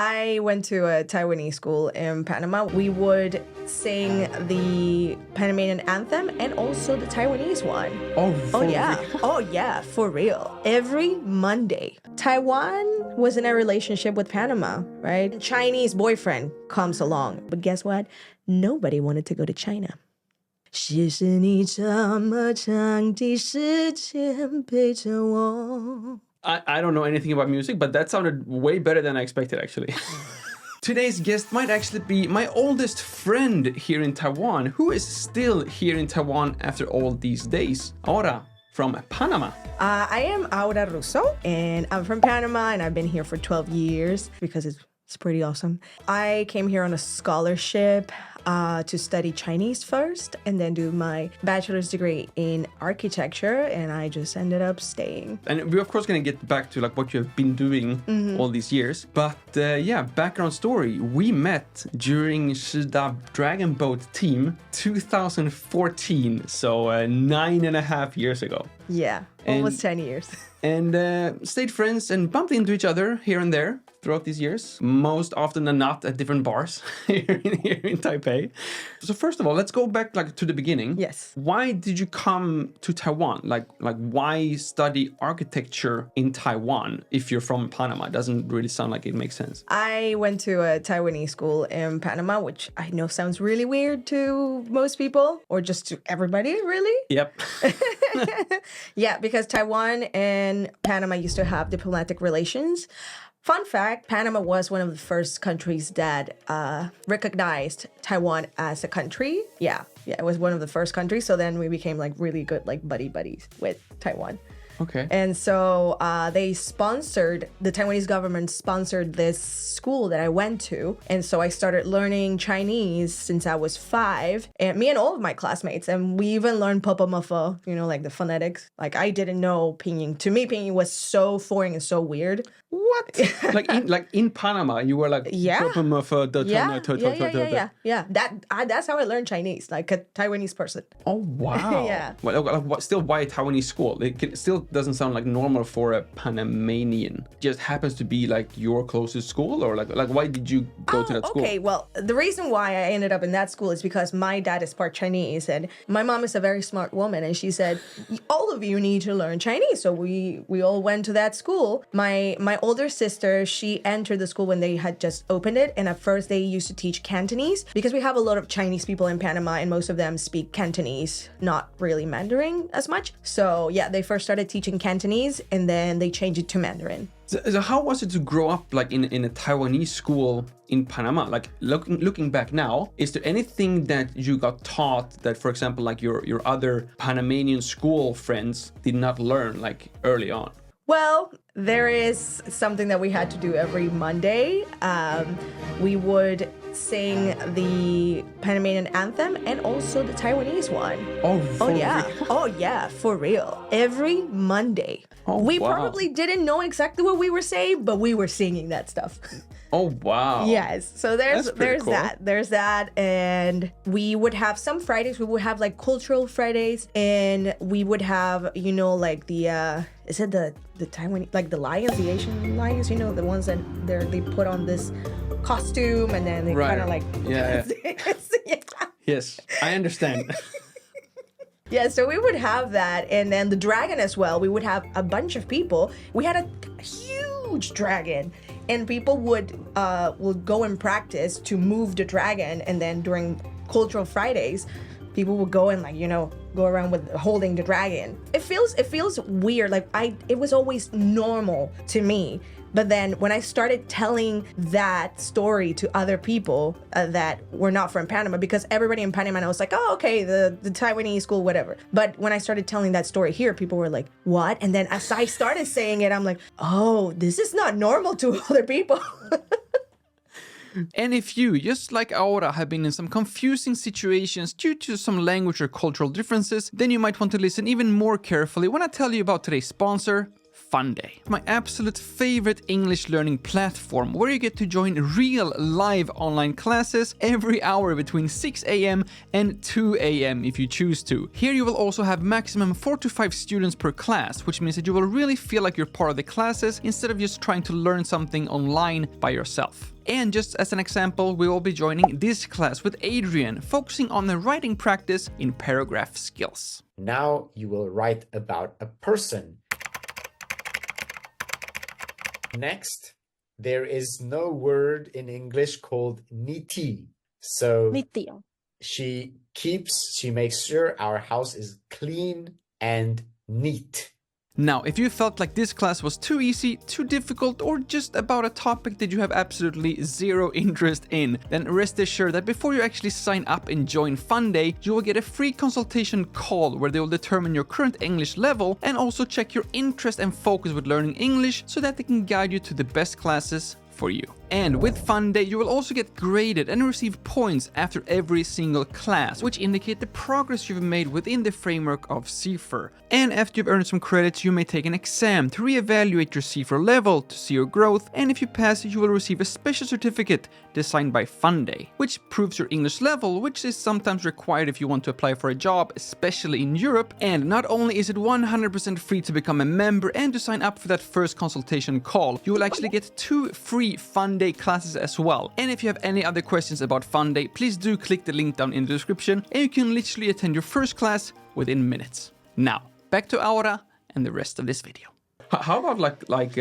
I went to a Taiwanese school in Panama. We would sing the Panamanian anthem and also the Taiwanese one. Oh yeah. Oh yeah, for real. Every Monday. Taiwan was in a relationship with Panama, right? Chinese boyfriend comes along. But guess what? Nobody wanted to go to China. 谢谢你这么长的时间陪着我。 I don't know anything about music, but that sounded way better than I expected, actually. Today's guest might actually be my oldest friend here in Taiwan, who is still here in Taiwan after all these days. Aura from Panama. I am Aura Russo, and I'm from Panama, and I've been here for 12 years because it's pretty awesome. I came here on a scholarship to study Chinese first and then do my bachelor's degree in architecture, and I just ended up staying. And we're of course going to get back to like what you have been doing all these years. But yeah, background story. We met during Shida Dragon Boat Team 2014, so 9.5 years ago. Yeah, almost 10 years. And stayed friends and bumped into each other here and there throughout these years, most often than not at different bars here in Taipei. So first of all, let's go back like to the beginning. Yes. Why did you come to Taiwan? Like why study architecture in Taiwan if you're from Panama? It doesn't really sound like it makes sense. I went to a Taiwanese school in Panama, which I know sounds really weird to most people, or just to everybody, really. Yep. Yeah, because Taiwan and Panama used to have diplomatic relations. Fun fact, Panama was one of the first countries that recognized Taiwan as a country. Yeah, it was one of the first countries. So then we became like really good like buddies with Taiwan. Okay. And so the Taiwanese government sponsored this school that I went to. And so I started learning Chinese since I was 5. And me and all of my classmates. And we even learned Popomofo, like the phonetics. Like I didn't know Pinyin. To me, Pinyin was so foreign and so weird. What? like in Panama, you were like, Yeah. Yeah. That's how I learned Chinese, like a Taiwanese person. Oh, wow. Yeah. Well, still, why a Taiwanese school? It still doesn't sound like normal for a Panamanian. Just happens to be like your closest school, or like why did you go to that school? Okay, well, the reason why I ended up in that school is because my dad is part Chinese and my mom is a very smart woman, and she said, all of you need to learn Chinese. So we all went to that school. My older sister, she entered the school when they had just opened it, and at first they used to teach Cantonese because we have a lot of Chinese people in Panama and most of them speak Cantonese, not really Mandarin as much. So yeah, they first started teaching Cantonese and then they changed it to Mandarin. So how was it to grow up like in a Taiwanese school in Panama? Like looking back now, is there anything that you got taught that, for example, like your other Panamanian school friends did not learn like early on? Well, there is something that we had to do every Monday. We would sing the Panamanian anthem and also the Taiwanese one. Oh yeah, for real. Every Monday. We probably didn't know exactly what we were saying, but we were singing that stuff. Oh, wow. Yes. So there's cool. that. And we would have some Fridays, we would have like cultural Fridays, and we would have, like the, is it the Taiwanese, like the lions, the Asian lions, the ones that they put on this costume and then they kind of like... Yeah. Yes, I understand. Yeah, so we would have that, and then the dragon as well. We would have a bunch of people. We had a huge dragon, and people would go and practice to move the dragon, and then during Cultural Fridays, people would go and go around with holding the dragon. It feels weird. It was always normal to me. But then when I started telling that story to other people that were not from Panama, because everybody in Panama was like, oh, okay, the Taiwanese school, whatever. But when I started telling that story here, people were like, what? And then as I started saying it, I'm like, oh, this is not normal to other people. And if you, just like Aura, have been in some confusing situations due to some language or cultural differences, then you might want to listen even more carefully when I tell you about today's sponsor, FUNDAY, my absolute favorite English learning platform where you get to join real live online classes every hour between 6 a.m. and 2 a.m. if you choose to. Here you will also have maximum 4 to 5 students per class, which means that you will really feel like you're part of the classes instead of just trying to learn something online by yourself. And just as an example, we will be joining this class with Adrian, focusing on the writing practice in paragraph skills. Now you will write about a person. Next, there is no word in English called niti. So she makes sure our house is clean and neat. Now, if you felt like this class was too easy, too difficult, or just about a topic that you have absolutely zero interest in, then rest assured that before you actually sign up and join FUNDAY, you will get a free consultation call where they will determine your current English level and also check your interest and focus with learning English so that they can guide you to the best classes for you. And with FUNDAY, you will also get graded and receive points after every single class, which indicate the progress you've made within the framework of CIFR. And after you've earned some credits, you may take an exam to reevaluate your CIFR level to see your growth, and if you pass, you will receive a special certificate designed by FUNDAY, which proves your English level, which is sometimes required if you want to apply for a job, especially in Europe. And not only is it 100% free to become a member and to sign up for that first consultation call, you will actually get 2 free FUNDAY classes as well. And if you have any other questions about FUNDAY, please do click the link down in the description and you can literally attend your first class within minutes. Now, back to Aura and the rest of this video. How about like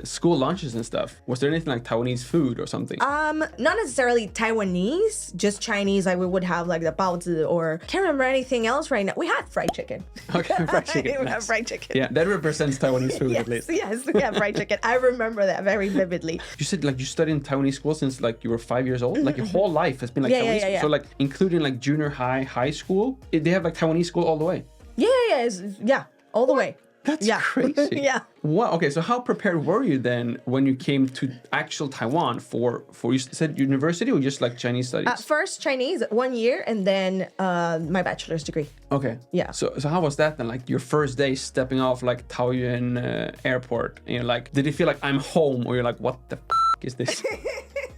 school lunches and stuff? Was there anything like Taiwanese food or something? Not necessarily Taiwanese, just Chinese. Like we would have like the baozi, or can't remember anything else right now. We had fried chicken. Okay, fried chicken. We Nice. had fried chicken. Yeah, that represents Taiwanese food Yes, at least. yes, we had fried chicken. I remember that very vividly. You said like you studied in Taiwanese school since like you were 5 years old. Like your whole life has been like Taiwanese school. Yeah. So like including like junior high school, they have like Taiwanese school all the way. Yeah, all the way. That's crazy. Yeah. Wow. Okay, so how prepared were you then when you came to actual Taiwan for you said university or just like Chinese studies? First Chinese, 1 year, and then my bachelor's degree. Okay. Yeah. So how was that then? Like your first day stepping off like Taoyuan airport, and you're like, did it feel like I'm home, or you're like, what the is this?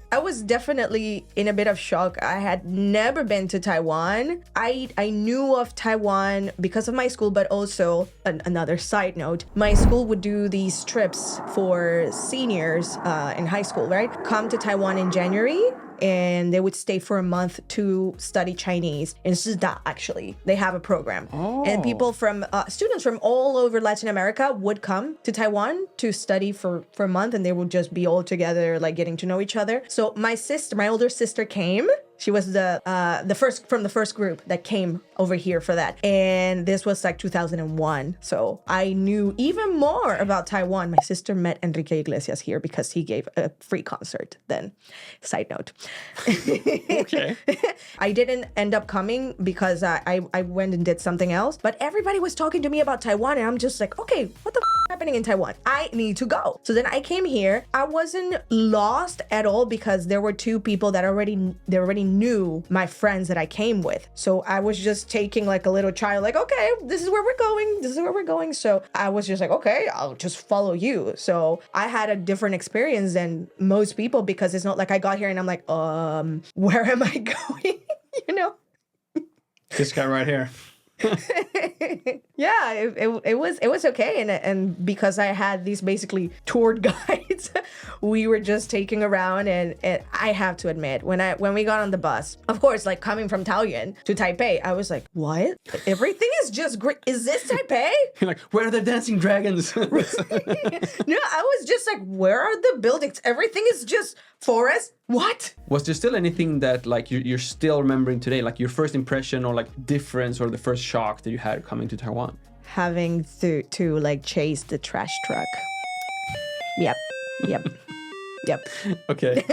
I was definitely in a bit of shock. I had never been to Taiwan. I knew of Taiwan because of my school, but also another side note, my school would do these trips for seniors in high school, right? Come to Taiwan in January, and they would stay for a month to study Chinese in Shida. Actually, they have a program, and people from students from all over Latin America would come to Taiwan to study for a month, and they would just be all together, like getting to know each other. So my older sister came. She was the first group that came over here for that. And this was like 2001. So I knew even more about Taiwan. My sister met Enrique Iglesias here because he gave a free concert then. Side note. Okay. I didn't end up coming because I went and did something else. But everybody was talking to me about Taiwan, and I'm just like, okay, what the happening in Taiwan? I need to go. So then I came here. I wasn't lost at all because there were 2 people that already knew my friends that I came with. So I was just taking like a little child, like, okay, this is where we're going. So I was just like, okay, I'll just follow you. So I had a different experience than most people because it's not like I got here and I'm like, where am I going? You know? This guy right here. Yeah, it was okay, and because I had these basically tour guides, we were just taking around, and I have to admit, when we got on the bus, of course, like coming from Taoyuan to Taipei, I was like, what? Everything is just great. Is this Taipei? You're like, where are the dancing dragons? No, I was just like, where are the buildings? Everything is just forest. What? Was there still anything that like you're still remembering today, like your first impression or like difference or the first shock that you had coming to Taiwan? Having to like chase the trash truck. Yep. Okay.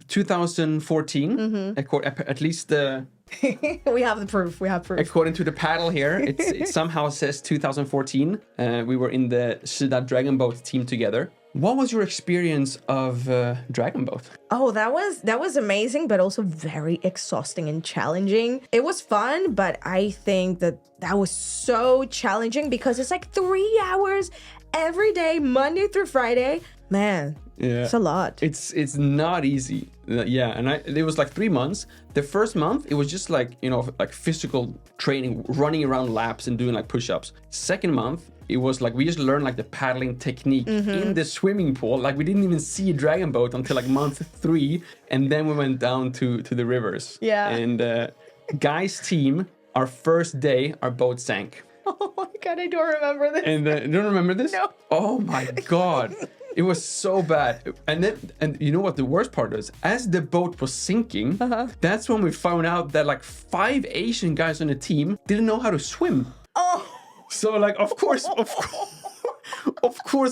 2014, at least we have the proof. According to the paddle here, it somehow says 2014. We were in the Shida Dragon Boat team together. What was your experience of Dragon Boat? Oh, that was amazing, but also very exhausting and challenging. It was fun, but I think that was so challenging because it's like 3 hours every day, Monday through Friday. Man, it's a lot. It's not easy. Yeah, and it was like 3 months. The first month, it was just like, like physical training, running around laps and doing like push-ups. Second month, it was like we just learned like the paddling technique in the swimming pool. Like we didn't even see a dragon boat until like month 3, and then we went down to the rivers. Yeah. And guys' team, our first day, our boat sank. Oh my God, I don't remember this. And you don't remember this? No. Oh my God. It was so bad. And you know what the worst part is? As the boat was sinking, that's when we found out that like 5 Asian guys on the team didn't know how to swim. Oh. So like, of course,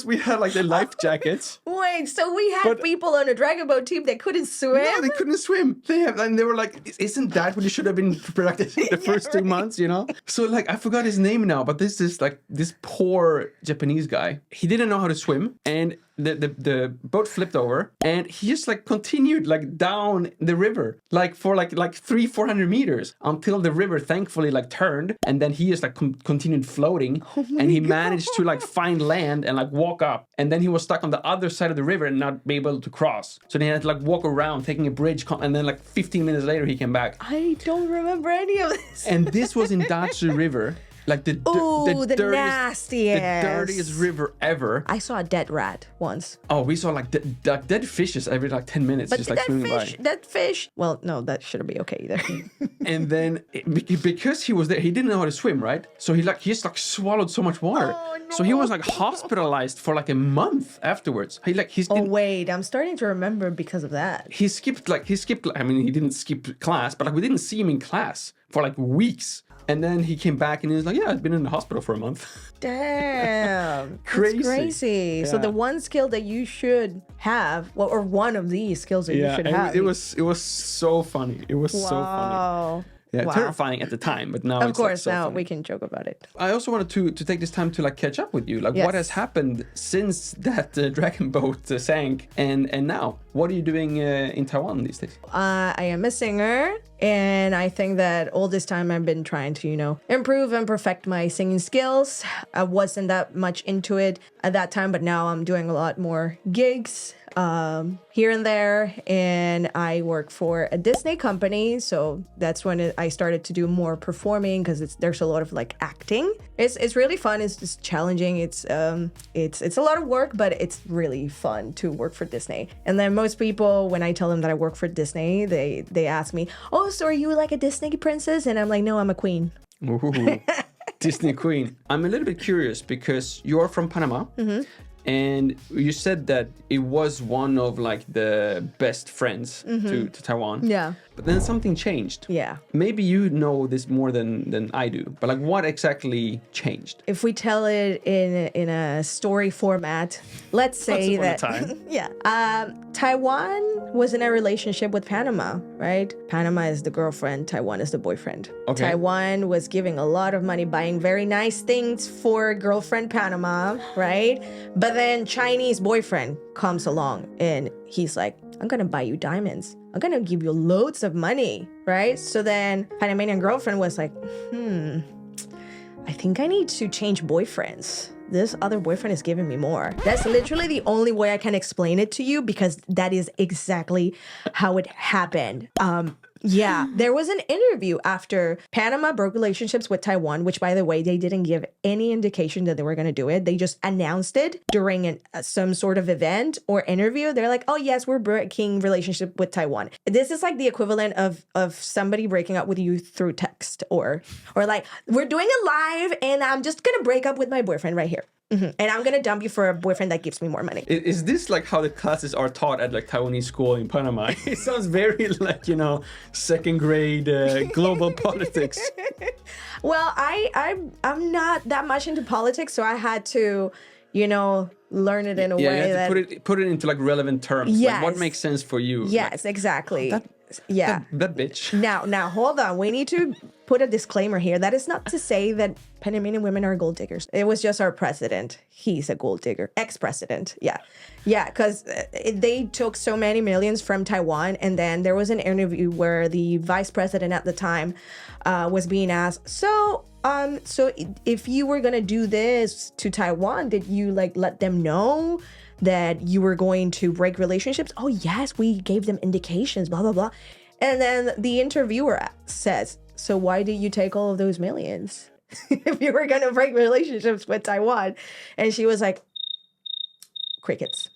we had like the life jackets. Wait, so we had people on a dragon boat team that couldn't swim? No, they couldn't swim. And they were like, isn't that what you should have been practicing the first 2 months, So like, I forgot his name now, but this is like this poor Japanese guy. He didn't know how to swim, and the boat flipped over, and he just like continued like down the river, like for like 300-400 meters until the river thankfully like turned, and then he just like continued floating, and he managed to like find land and like walk up, and then he was stuck on the other side of the river and not be able to cross. So then he had to like walk around taking a bridge, and then like 15 minutes later he came back. I don't remember any of this. And this was in Dachi River. Like the nastiest, the dirtiest river ever. I saw a dead rat once. Oh, we saw like dead fishes every like 10 minutes, but just like swimming by. That fish. Well, no, that shouldn't be okay either. And then because he was there, he didn't know how to swim, right? So he just like swallowed so much water. Oh, no. So he was like hospitalized for like a month afterwards. Oh wait, I'm starting to remember because of that. He skipped. I mean, he didn't skip class, but like we didn't see him in class for like weeks. And then he came back and he was like, yeah, I've been in the hospital for a month. Damn. Crazy. That's crazy. Yeah. So the one skill that you should have, or one of these skills that you should have. It was so funny. It was so funny. Yeah, wow. Terrifying at the time, but now of it's course like so now funny. We can joke about it. I also wanted to take this time to like catch up with you. Like, yes. What has happened since that dragon boat sank, and now what are you doing in Taiwan these days? I am a singer, and I think that all this time I've been trying to improve and perfect my singing skills. I wasn't that much into it at that time, but now I'm doing a lot more gigs here and there, and I work for a Disney company, so that's when I started to do more performing, because there's a lot of like acting. It's really fun. It's just challenging. It's a lot of work, but it's really fun to work for Disney. And then most people, when I tell them that I work for Disney, they ask me, oh, so are you like a Disney princess? And I'm like, no, I'm a queen. Ooh, Disney queen. I'm a little bit curious because you're from Panama. Mm-hmm. And you said that it was one of like the best friends to Taiwan. Yeah. But then something changed. Yeah. Maybe you know this more than I do. But like, what exactly changed? If we tell it in a story format, let's say that Taiwan was in a relationship with Panama, right? Panama is the girlfriend, Taiwan is the boyfriend. Okay. Taiwan was giving a lot of money, buying very nice things for girlfriend Panama, right? But then Chinese boyfriend comes along and he's like, I'm gonna buy you diamonds. I'm gonna give you loads of money, right? So then Panamanian girlfriend was like, I think I need to change boyfriends. This other boyfriend is giving me more. That's literally the only way I can explain it to you, because that is exactly how it happened. Yeah, there was an interview after Panama broke relationships with Taiwan, which, by the way, they didn't give any indication that they were going to do it. They just announced it during some sort of event or interview. They're like, oh, yes, we're breaking relationship with Taiwan. This is like the equivalent of somebody breaking up with you through text or like, we're doing it live and I'm just going to break up with my boyfriend right here. Mm-hmm. And I'm going to dump you for a boyfriend that gives me more money. Is this like how the classes are taught at like Taiwanese school in Panama? It sounds very like, second grade global politics. Well, I'm not that much into politics, so I had to, learn it in a way you that... have to put it into like relevant terms. Yes. Like what makes sense for you. Yes, exactly. That bitch. Now, hold on. We need to put a disclaimer here. That is not to say that Panamanian women are gold diggers. It was just our president. He's a gold digger. Ex-president. Yeah, because they took so many millions from Taiwan. And then there was an interview where the vice president at the time was being asked, so So if you were gonna do this to Taiwan, did you like let them know that you were going to break relationships? Oh yes, we gave them indications, blah, blah, blah. And then the interviewer says, so why did you take all of those millions if you were gonna break relationships with Taiwan? And she was like, crickets,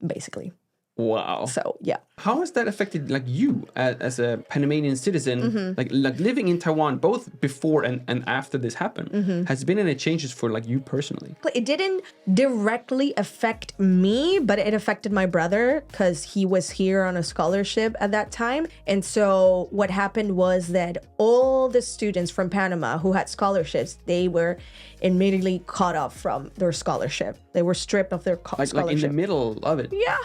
basically. Wow. So yeah. How has that affected like you as a Panamanian citizen, like living in Taiwan, both before and after this happened? Has been any changes for like you personally? It didn't directly affect me, but it affected my brother because he was here on a scholarship at that time. And so what happened was that all the students from Panama who had scholarships, they were immediately cut off from their scholarship. They were stripped of their scholarship. Like in the middle of it? Yeah.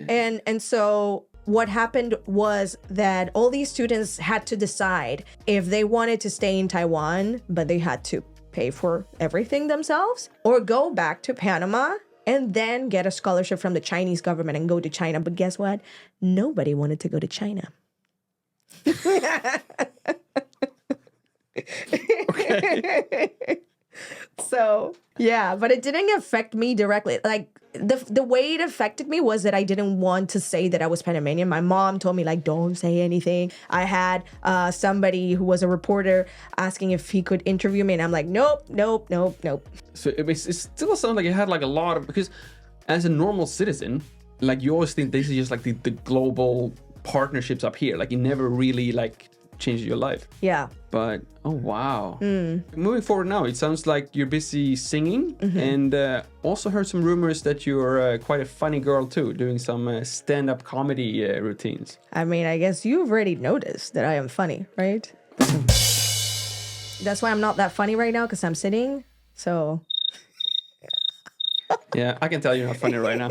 And so what happened was that all these students had to decide if they wanted to stay in Taiwan, but they had to pay for everything themselves, or go back to Panama and then get a scholarship from the Chinese government and go to China. But guess what? Nobody wanted to go to China. Okay. So yeah, but it didn't affect me directly. Like the way it affected me was that I didn't want to say that I was Panamanian. My mom told me like, don't say anything. I had somebody who was a reporter asking if he could interview me, and I'm like, nope. So it still sounds like you had like a lot of, because as a normal citizen, like you always think this is just like the global partnerships up here. Like you never really like changed your life. Yeah. But oh wow. Moving forward now, it sounds like you're busy singing, and also heard some rumors that you're quite a funny girl too, doing some stand-up comedy routines. I mean, I guess you've already noticed that I am funny, right? That's why I'm not that funny right now, because I'm sitting. So Yeah, I can tell you're not funny right now.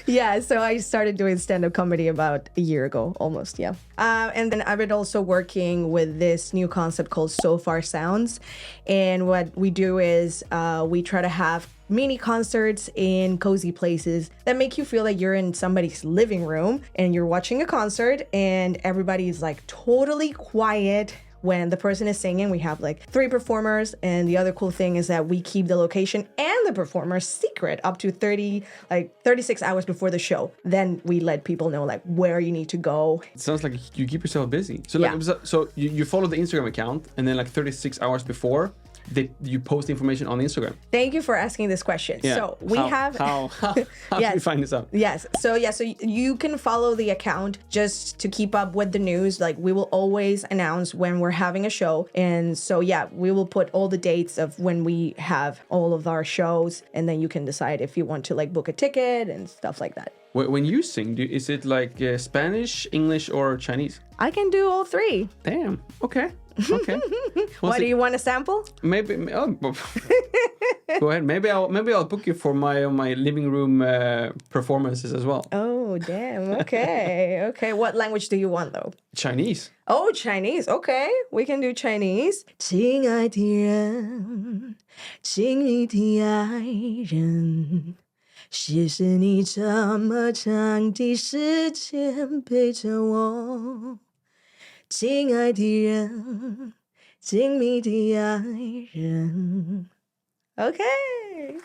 yeah, so I started doing stand-up comedy about a year ago, almost, yeah. And then I've been also working with this new concept called So Far Sounds. And what we do is we try to have mini concerts in cozy places that make you feel like you're in somebody's living room and you're watching a concert and everybody's like totally quiet. When the person is singing, we have like 3 performers, and the other cool thing is that we keep the location and the performer secret up to 36 hours before the show. Then we let people know like where you need to go. It sounds like you keep yourself busy. So like, so you follow the Instagram account, and then like 36 hours before, you post information on Instagram. Thank you for asking this question. Yeah. So we have how yes. do you find this out? Yes. So you can follow the account just to keep up with the news. Like we will always announce when we're having a show. And so yeah, we will put all the dates of when we have all of our shows, and then you can decide if you want to like book a ticket and stuff like that. When you sing, is it like Spanish, English, or Chinese? I can do all 3. Damn. Okay. What do you want to sample? Maybe. Go ahead. Maybe I'll book you for my living room performances as well. Oh damn. Okay. Okay. What language do you want though? Chinese. Oh, Chinese. Okay, we can do Chinese. 亲爱的人，亲密的爱人，谢谢你这么长的时间陪着我。亲爱的人，亲密的爱人。Okay.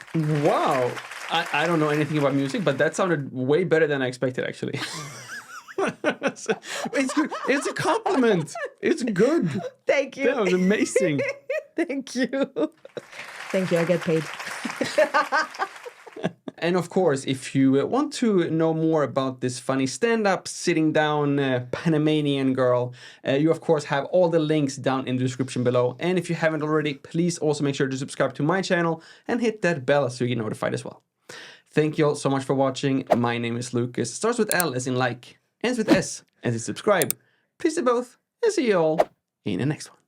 Wow. I don't know anything about music, but that sounded way better than I expected, actually. It's good. It's a compliment. It's good. Thank you. That was amazing. Thank you. Thank you. I get paid. And of course, if you want to know more about this funny stand-up, sitting down Panamanian girl, you of course have all the links down in the description below. And if you haven't already, please also make sure to subscribe to my channel and hit that bell so you get notified as well. Thank you all so much for watching. My name is Lucas. Starts with L as in like, ends with S as in subscribe. Peace to both, and see you all in the next one.